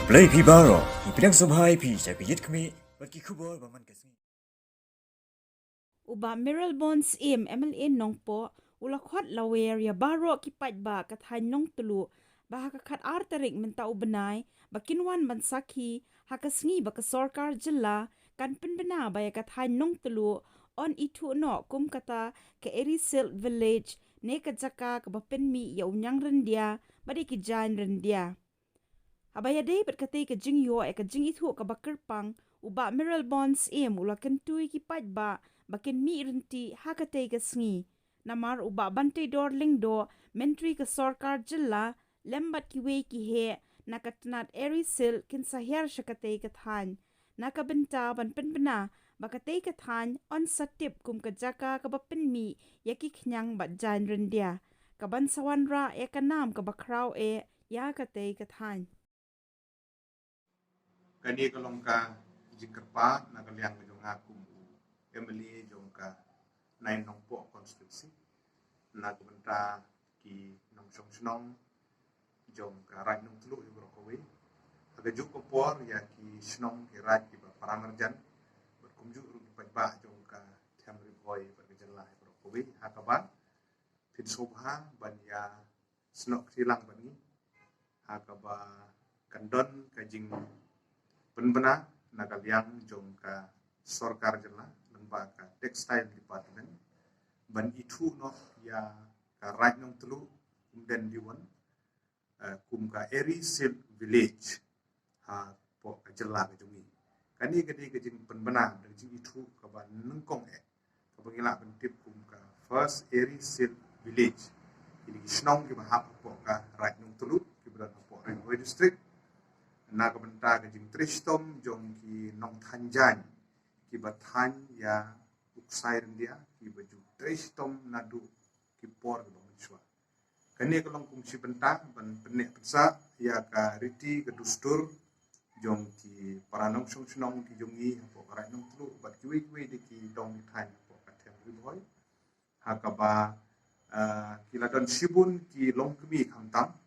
Play Pibaro, ipinang sabay pi sa piyit kami, pagkikubol baman kasi. Uba Meryl Bonds MLA nongpo ulakhot lawer ya baro kipat ba kathan nong tulu ba kakat arterik menta ubenai bakinwan bansaki hakasngi ba sorkar jilla kan penbena ba ya kathan nong tulu on itu no kum kata ke Erisil village ne ka jaka ka bapenmi ya unyang rendia badi ki jan rendia abaya day berkata ke jing yo ka jing itu ka bakerpang uba Meryl Bonds ula kentui kipat ba bakin mi renti hakate ke sngi namar uba bante dor lingdo mentri ke sorkar jilla lembat ki we ki he nakatnat Erisil kin sahir shakate ke than nakabenta ban penbena bakate ke than on satip kum ke jaka ka bapen mi yaki khnyang bat jan rendia kaban sawanra e kanam ka bakrau e ya kate ke than Kani kalongka jingkerpa na kaliang jong aku Emily jongka nain nongpo konstruksi na kubenta ki nong song snong jongka rai nong tulu yung rokowi aga juk kopor ya ki snong ki rai ki paramerjan berkumju rugi pajba jongka tiamri boy bergejelah rokowi hakaba tin sobha ban ya snok silang bani hakaba kandon kajing penbena nakaliang jongka sorkar jela lembaga textile department ban itu no ya ka right nong telu kumden diwan kumka Erisil village ha po jela ka jungi kani gedi gejing penbena gejing itu ka ban nengkong ka bangila bentip kumka first Erisil village ini snong ki bahap po ka right nong telu ki beran po railway district na kabenta kajing tristom jong ki nong thanjan ki bathan ya uksai dia ki baju tristom nadu ki por ki bangchwa kani kalong kung si benta ban penek pensa ya ka riti ke dustur jong ki paranong song ki jongi po karai nong tlu bat ki we de ki dong than po ka them riboy hakaba kiladon sibun ki long kemi khamtam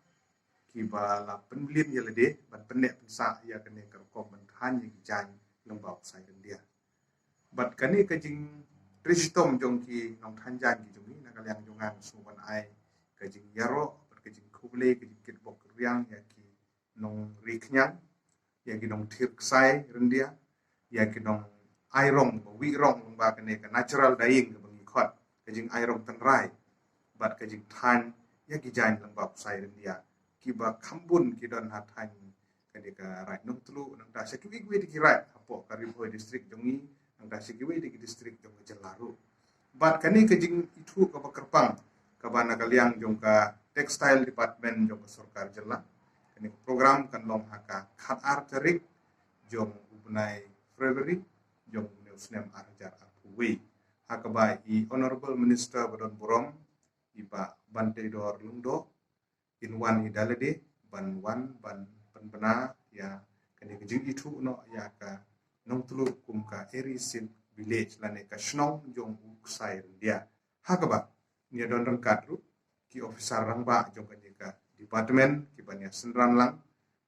ki ba la penblin ya lede ban penek pensa ya kene ka kom ban han yang jan lembau sai dia bat kani kajing tristom jong ki nong thanjan ki jongi na kaliang jongan suban ai kajing yaro bat kajing kuble kajing kit bok riang ya ki nong riknyang ya ki nong thir sai rendia ya ki nong airong wi rong ba kene ka natural dying ka bangi khot kajing airong tanrai bat kajing than ya ki jan lembau sai rendia kiba kambun kidon hatany kadika right nong tulu nang ta sekiwi di kirai apo kariboy district jongi nang ta sekiwi di district jong jelaru bat kani kajing itu ka bakerpang ka bana kaliang jong ka textile department jong ka sorkar jela kani program kan long haka khat arterik jong ubnai February jong neusnem arjar apuwi haka ba I honorable minister badon borong iba bante dor lundo in one idalade ban wan ban penbena ya kani kejing itu no ya ka nong tulu kum ka Erisil village lane ka snong jong uksai dia hakaba ni don rangkat ru ki officer rangba jong kani ka department ki ban ya senran lang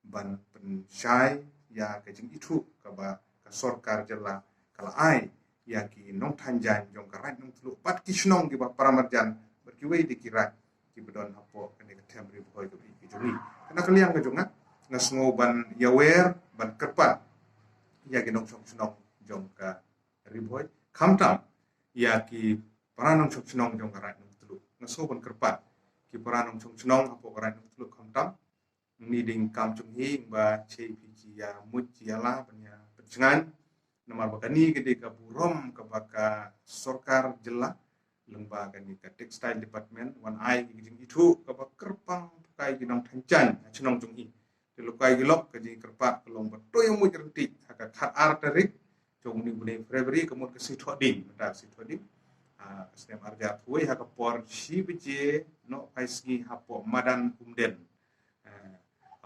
ban pensyai ya kejing itu ka ba ka sorkar jela kala ai ya ki nong thanjan jong ka rat nong tulu pat ki snong ki ba paramarjan berkiwei dikira ki bedon apo kene ka temri boy ko ki jongi kana kaliang ka jonga ngasngo ban yawer ban kerpa ya ki nong snong jong ka riboy khamtam ya ki paranong snong jong ka rat nong tulu ngasngo ban kerpa ki paranong snong apo ka rat nong tulu khamtam ni ding kam chung hi ba che pi ya mut ya la ban ya pencengan nomor bakani gede ka burom ka baka sorkar jela lembaga ni ka textile department wan ai gijing itu ka ba kerpang kai ginong thanjan chnong jong hi te lukai gilok ka jing kerpa kelong ba toy mu jernti ka khat arterik jong ni bune February kemut ke si thoding ta si thoding stem arja tuai ha ka por si bije no paisgi hapo madan umden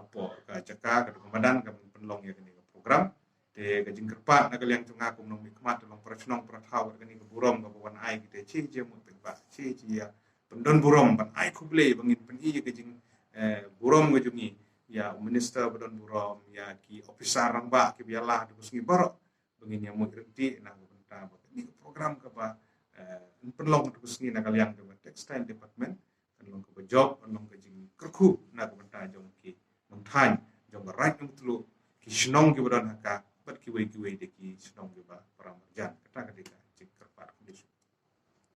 apo ka jaka ka madan ka penlong ya ni program te gajing kerpa na kaliang tunga kum nong mikmat long prachnong prathau kani ka burom ka wan ai ki te chi je mu pe ba chi ya pendon burom ban ai kuble bangin pen i gajing burom ga jungi ya minister badon burom ya ki officer rang ba ki bialah di pusngi barok bengin yang mengerti nah benta ini program ke ba penlong di pusngi na kaliang ke textile department penlong ke job penlong ke jing kerku na benta jong ki mengtan jong right jong tulu ki shnong ki badon haka bat ki wei de ki shnong ki ba para marjan kata ketika